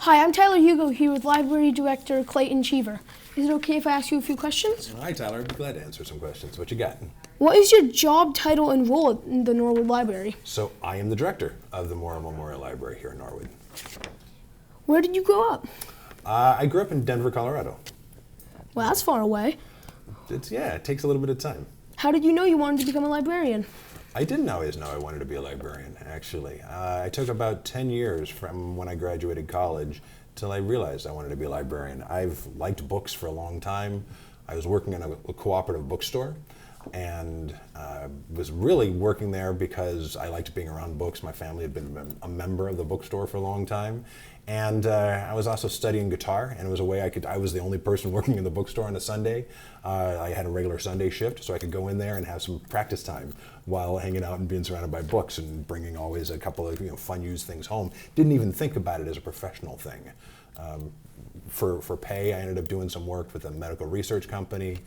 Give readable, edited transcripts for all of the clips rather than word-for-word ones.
Hi, I'm Tyler Hugo here with Library Director Clayton Cheever. Is it okay if I ask you a few questions? Hi, Tyler. I'd be glad to answer some questions. What you got? What is your job title and role in the Norwood Library? So I am the director of the Morrow Memorial Library here in Norwood. Where did you grow up? I grew up in Denver, Colorado. Well, that's far away. It takes a little bit of time. How did you know you wanted to become a librarian? I didn't always know I wanted to be a librarian, actually. I took about 10 years from when I graduated college till I realized I wanted to be a librarian. I've liked books for a long time. I was working in a cooperative bookstore and was really working there because I liked being around books. My family had been a member of the bookstore for a long time. And I was also studying guitar, and it was a way I was the only person working in the bookstore on a Sunday. I had a regular Sunday shift, so I could go in there and have some practice time while hanging out and being surrounded by books and bringing always a couple of fun used things home. Didn't even think about it as a professional thing. For pay, I ended up doing some work with a medical research company,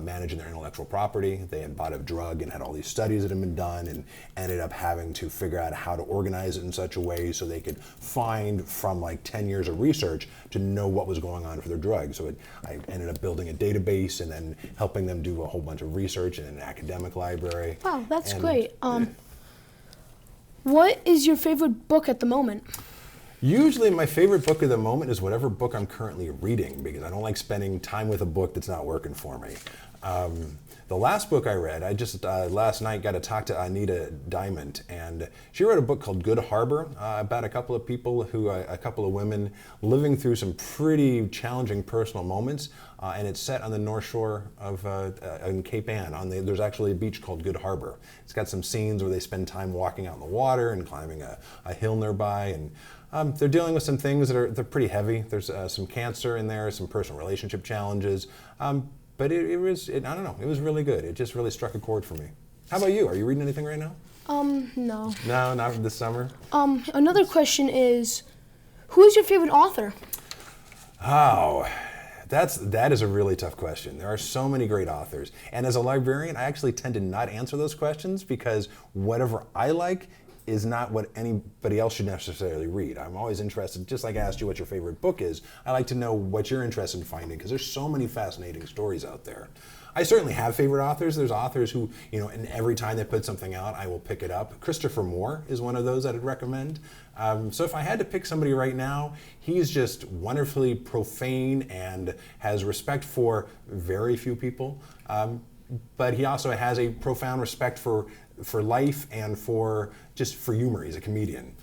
managing their intellectual property. They had bought a drug and had all these studies that had been done and ended up having to figure out how to organize it in such a way so they could find from like 10 years of research to know what was going on for their drug. So I ended up building a database and then helping them do a whole bunch of research in an academic library. Wow, that's great. What is your favorite book at the moment? Usually my favorite book of the moment is whatever book I'm currently reading because I don't like spending time with a book that's not working for me. The last book I read, I just last night got to talk to Anita Diamond, and she wrote a book called Good Harbor about a couple of people a couple of women living through some pretty challenging personal moments, and it's set on the North Shore of in Cape Ann. There's actually a beach called Good Harbor. It's got some scenes where they spend time walking out in the water and climbing a hill nearby, and they're dealing with some things they're pretty heavy. There's some cancer in there, some personal relationship challenges. But I don't know, it was really good. It just really struck a chord for me. How about you? Are you reading anything right now? No. No, not this summer? Another question is, who is your favorite author? Oh, that is a really tough question. There are so many great authors. And as a librarian, I actually tend to not answer those questions because whatever I like is not what anybody else should necessarily read. I'm always interested, just like I asked you what your favorite book is, I like to know what you're interested in finding because there's so many fascinating stories out there. I certainly have favorite authors. There's authors who, and every time they put something out, I will pick it up. Christopher Moore is one of those that I'd recommend. So if I had to pick somebody right now, he's just wonderfully profane and has respect for very few people. But he also has a profound respect for life and for humor. He's a comedian.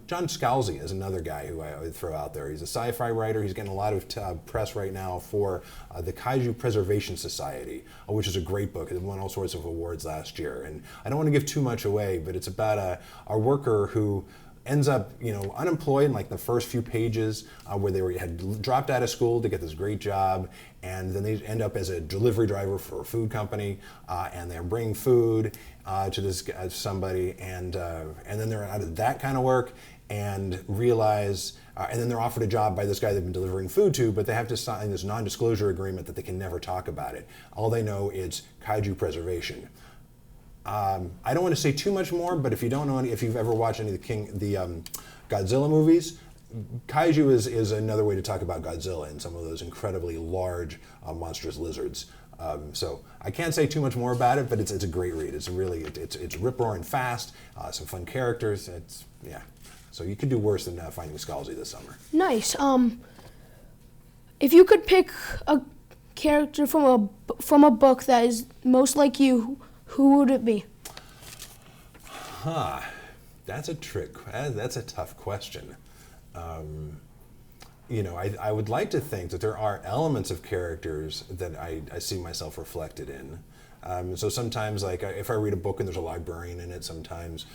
John Scalzi is another guy who I would throw out there. He's a sci-fi writer. He's getting a lot of press right now for the Kaiju Preservation Society, which is a great book. It won all sorts of awards last year. And I don't want to give too much away, but it's about a worker who ends up, unemployed in like the first few pages where they had dropped out of school to get this great job, and then they end up as a delivery driver for a food company, and they're bringing food to this somebody, and then they're out of that kind of work and realize, and then they're offered a job by this guy they've been delivering food to, but they have to sign this non-disclosure agreement that they can never talk about it. All they know is kaiju preservation. I don't want to say too much more, but if you don't know if you've ever watched any of the Godzilla movies, kaiju is another way to talk about Godzilla and some of those incredibly large, monstrous lizards. So I can't say too much more about it, but it's a great read. It's rip-roaring fast, some fun characters. So you could do worse than finding Scalzi this summer. Nice. If you could pick a character from a book that is most like you, who would it be? That's a tough question. I would like to think that there are elements of characters that I see myself reflected in. So sometimes, like if I read a book and there's a librarian in it, sometimes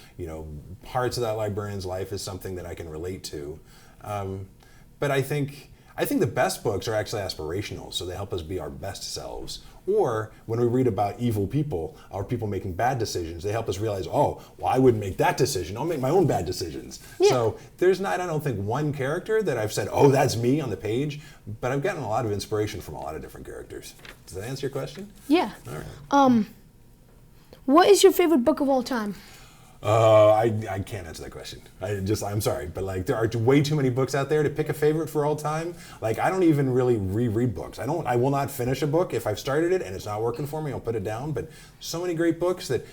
parts of that librarian's life is something that I can relate to. But I think the best books are actually aspirational, so they help us be our best selves. Or when we read about evil people or people making bad decisions, they help us realize, I wouldn't make that decision. I'll make my own bad decisions. Yeah. So there's not, I don't think, one character that I've said, that's me on the page, but I've gotten a lot of inspiration from a lot of different characters. Does that answer your question? Yeah. All right. What is your favorite book of all time? I can't answer that question. I'm sorry, but like there are way too many books out there to pick a favorite for all time. Like I don't even really reread books. I will not finish a book. If I've started it and it's not working for me, I'll put it down. But so many great books that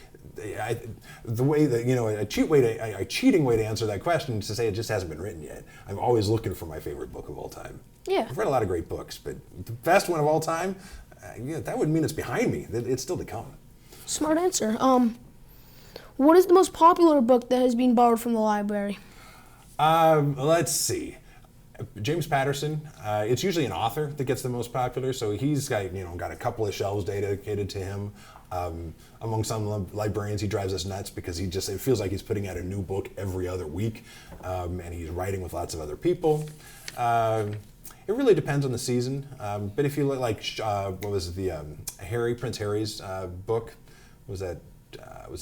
the way that, a cheating way to answer that question is to say it just hasn't been written yet. I'm always looking for my favorite book of all time. Yeah. I've read a lot of great books, but the best one of all time, that wouldn't mean it's behind me. It's still to come. Smart answer. What is the most popular book that has been borrowed from the library? Let's see. James Patterson. It's usually an author that gets the most popular, so he's got got a couple of shelves dedicated to him. Among some librarians, he drives us nuts because it feels like he's putting out a new book every other week, and he's writing with lots of other people. It really depends on the season, but if you look like what was it, Prince Harry's book? Was it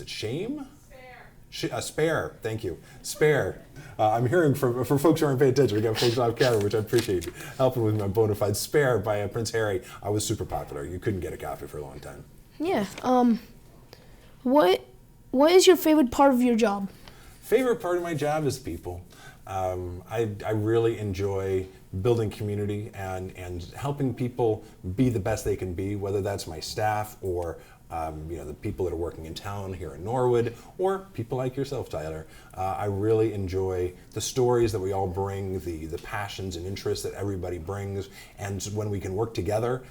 Shame? Spare, thank you. Spare. I'm hearing for folks who aren't paying attention, we got folks off camera, which I appreciate helping with my bona fide. Spare by Prince Harry was super popular. You couldn't get a copy for a long time. Yeah. What is your favorite part of your job? Favorite part of my job is people. I really enjoy building community and helping people be the best they can be, whether that's my staff or the people that are working in town here in Norwood, or people like yourself, Tyler. I really enjoy the stories that we all bring, the passions and interests that everybody brings, and when we can work together,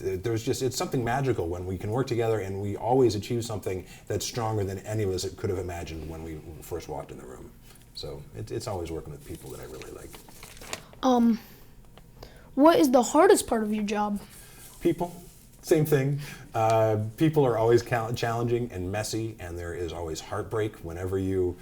it's something magical when we can work together and we always achieve something that's stronger than any of us could have imagined when we first walked in the room. So it's always working with people that I really like. What is the hardest part of your job? People. Same thing. People are always challenging and messy, and there is always heartbreak whenever you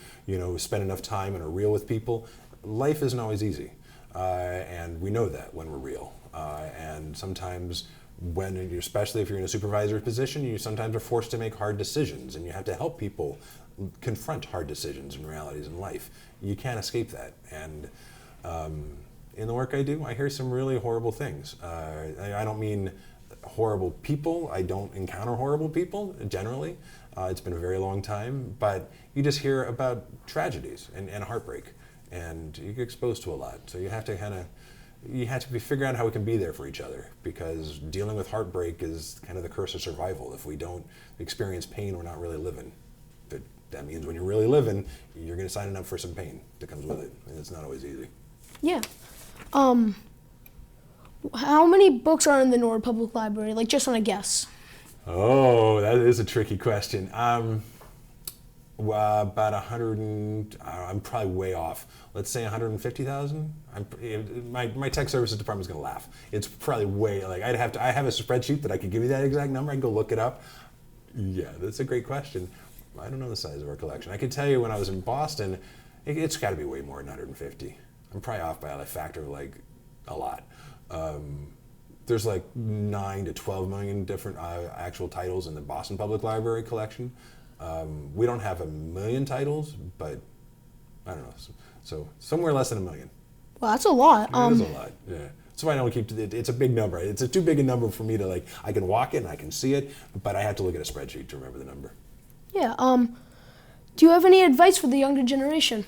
spend enough time and are real with people. Life isn't always easy, and we know that when we're real. And sometimes, especially if you're in a supervisor position, you sometimes are forced to make hard decisions, and you have to help people confront hard decisions and realities in life. You can't escape that. And in the work I do, I hear some really horrible things. I don't mean horrible people. I don't encounter horrible people generally. It's been a very long time, but you just hear about tragedies and heartbreak, and you get exposed to a lot. So you have to figure out how we can be there for each other, because dealing with heartbreak is kind of the curse of survival. If we don't experience pain, we're not really living. But that means when you're really living, you're going to sign up for some pain that comes with it, and it's not always easy. Yeah. How many books are in the Norwood Public Library? Like, just on a guess. Oh, that is a tricky question. About 100, I'm probably way off. Let's say 150,000. My tech services department is going to laugh. It's probably way, I have a spreadsheet that I could give you that exact number. I can go look it up. Yeah, that's a great question. I don't know the size of our collection. I can tell you when I was in Boston, it's got to be way more than 150. I'm probably off by a factor of a lot. There's 9 to 12 million different actual titles in the Boston Public Library collection. We don't have 1 million titles, but I don't know. So somewhere less than 1 million. Well, that's a lot. It is a lot, yeah. That's why I don't keep it. It's a big number. It's too big a number for me to I can walk it and I can see it, but I have to look at a spreadsheet to remember the number. Yeah. Do you have any advice for the younger generation?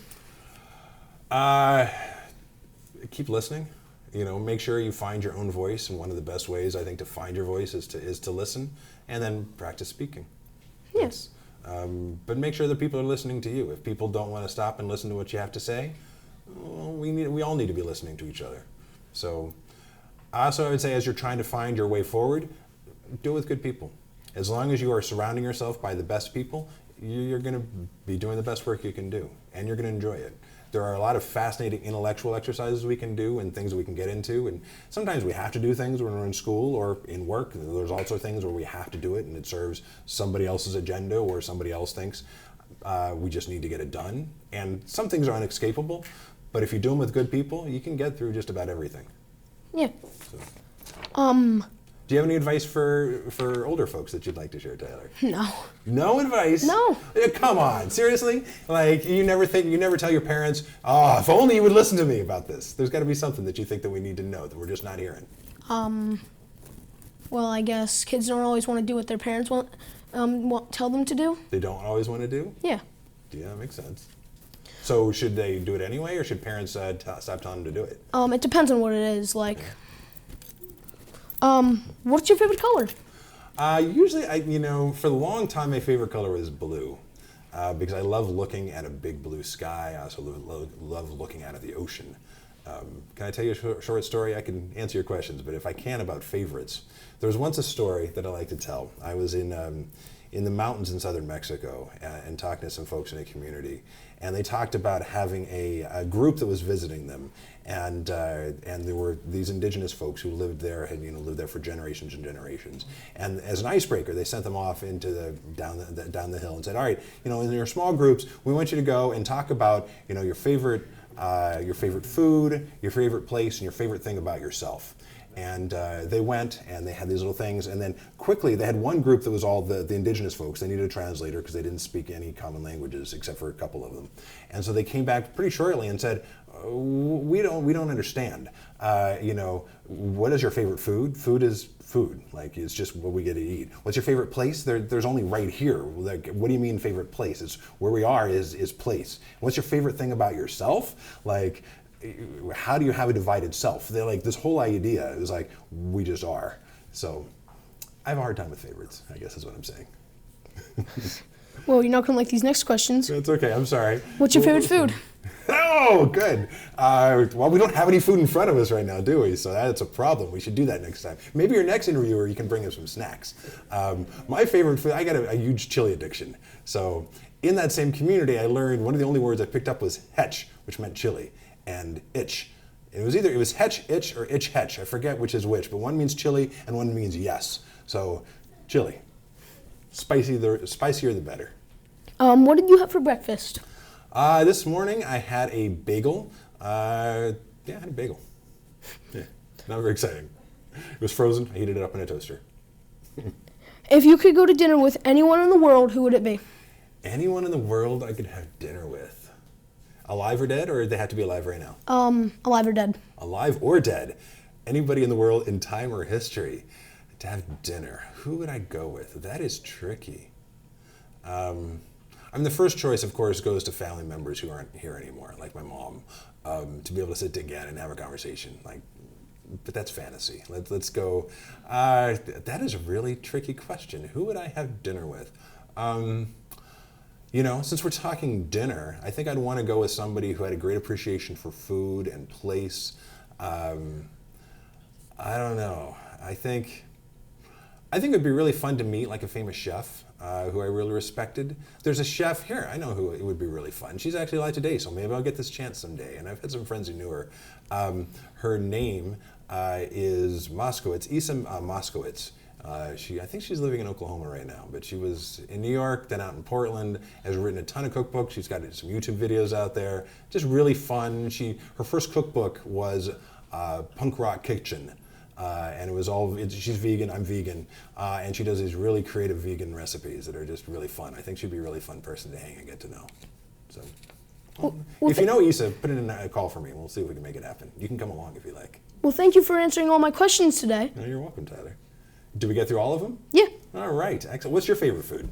Keep listening. Make sure you find your own voice, and one of the best ways I think to find your voice is to listen, and then practice speaking. Yes. But make sure that people are listening to you. If people don't want to stop and listen to what you have to say, well, we all need to be listening to each other. So, I would say, as you're trying to find your way forward, do it with good people. As long as you are surrounding yourself by the best people, you're going to be doing the best work you can do, and you're going to enjoy it. There are a lot of fascinating intellectual exercises we can do and things we can get into, and sometimes we have to do things when we're in school or in work. There's also things where we have to do it and it serves somebody else's agenda or somebody else thinks we just need to get it done. And some things are inescapable, but if you do them with good people, you can get through just about everything. Yeah. So. Do you have any advice for older folks that you'd like to share, Tyler? No. No advice? No. Come on, seriously? You never tell your parents, oh, if only you would listen to me about this. There's got to be something that you think that we need to know that we're just not hearing. Well, I guess kids don't always want to do what their parents tell them to do. They don't always want to do? Yeah. Yeah, makes sense. So should they do it anyway, or should parents stop telling them to do it? It depends on what it is. Like, what's your favorite color? Usually, for a long time, my favorite color was blue. Because I love looking at a big blue sky. I also love looking out at the ocean. Can I tell you a short story? I can answer your questions, but if I can about favorites. There was once a story that I like to tell. I was in the mountains in southern Mexico and talking to some folks in a community. And they talked about having a group that was visiting them. And there were these indigenous folks who lived there, had lived there for generations and generations. And as an icebreaker, they sent them off into down the hill and said, all right, in your small groups, we want you to go and talk about your favorite food, your favorite place, and your favorite thing about yourself. And they went and they had these little things, and then quickly they had one group that was all the indigenous folks. They needed a translator because they didn't speak any common languages except for a couple of them. And so they came back pretty shortly and said, we don't understand. What is your favorite food? Food is food. Like, it's just what we get to eat. What's your favorite place? There's only right here. Like, what do you mean favorite place? It's where we are is place. What's your favorite thing about yourself? Like, how do you have a divided self? They're like, this whole idea is like, we just are. So I have a hard time with favorites, I guess is what I'm saying. Well, you're not going to like these next questions. It's okay, I'm sorry. What's your favorite food? Oh, good. Well, we don't have any food in front of us right now, do we? So that's a problem. We should do that next time. Maybe your next interviewer, you can bring him some snacks. My favorite food, I got a huge chili addiction. So in that same community, I learned one of the only words I picked up was hetch, which meant chili, and itch. It was hetch, itch, or itch, hetch. I forget which is which, but one means chili and one means yes. So chili. Spicier the better. What did you have for breakfast? This morning I had a bagel. I had a bagel. Yeah, not very exciting. It was frozen. I heated it up in a toaster. If you could go to dinner with anyone in the world, who would it be? Anyone in the world I could have dinner with. Alive or dead, or they have to be alive right now? Alive or dead. Alive or dead. Anybody in the world in time or history to have dinner. Who would I go with? That is tricky. The first choice, of course, goes to family members who aren't here anymore, like my mom, to be able to sit together and have a conversation. But that's fantasy. Let's go. That is a really tricky question. Who would I have dinner with? Since we're talking dinner, I think I'd want to go with somebody who had a great appreciation for food and place. I don't know. I think it'd be really fun to meet like a famous chef who I really respected. There's a chef here, I know who it would be really fun. She's actually alive today, so maybe I'll get this chance someday. And I've had some friends who knew her. Her name is Moskowitz, Isa Moskowitz. I think she's living in Oklahoma right now, but she was in New York, then out in Portland, has written a ton of cookbooks. She's got some YouTube videos out there, just really fun. Her first cookbook was Punk Rock Kitchen. And it was she's vegan, I'm vegan, and she does these really creative vegan recipes that are just really fun. I think she'd be a really fun person to hang and get to know. So, if you know Isa, put in a call for me, and we'll see if we can make it happen. You can come along if you like. Well, thank you for answering all my questions today. No, you're welcome, Tyler. Did we get through all of them? Yeah. All right, excellent. What's your favorite food?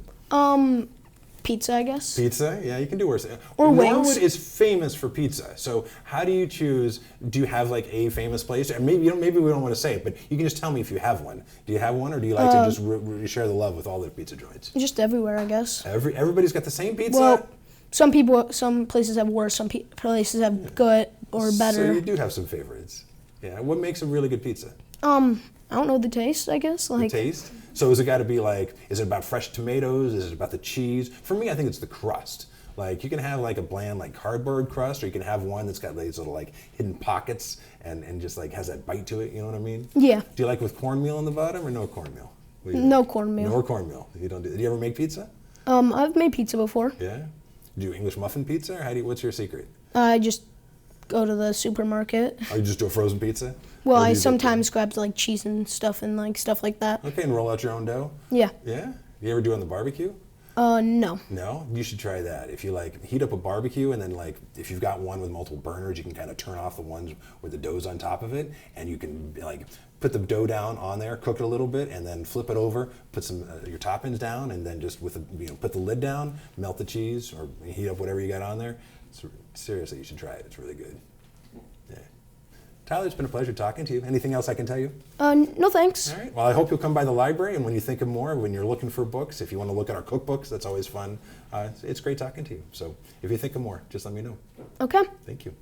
Pizza, I guess. Pizza? Yeah, you can do worse. Or wings. Norwood is famous for pizza. So how do you choose? Do you have like a famous place? And maybe we don't want to say it, but you can just tell me if you have one. Do you have one, or do you like to just share the love with all the pizza joints? Just everywhere, I guess. Everybody's got the same pizza? Well, some places have worse, some places have good or better. So you do have some favorites. Yeah. What makes a really good pizza? I don't know, the taste, I guess. The taste? So has it got to be like, is it about fresh tomatoes? Is it about the cheese? For me, I think it's the crust. Like, you can have like a bland like cardboard crust, or you can have one that's got these little like hidden pockets and just like has that bite to it, you know what I mean? Yeah. Do you like with cornmeal on the bottom or no cornmeal? No cornmeal. No cornmeal. Do you ever make pizza? I've made pizza before. Yeah? Do you English muffin pizza, or what's your secret? I just go to the supermarket. Oh, you just do a frozen pizza? Well, I sometimes grab like cheese and stuff and like stuff like that. Okay, and roll out your own dough? Yeah. Yeah? You ever do it on the barbecue? No. No, you should try that. If you like heat up a barbecue, and then like if you've got one with multiple burners, you can kind of turn off the ones where the dough's on top of it, and you can like put the dough down on there, cook it a little bit, and then flip it over, put some your toppings down, and then just with put the lid down, melt the cheese, or heat up whatever you got on there. Seriously, you should try it. It's really good. Yeah. Tyler, it's been a pleasure talking to you. Anything else I can tell you? No thanks. All right. Well, I hope you'll come by the library, and when you think of more, when you're looking for books, if you want to look at our cookbooks, that's always fun. It's great talking to you. So if you think of more, just let me know. Okay. Thank you.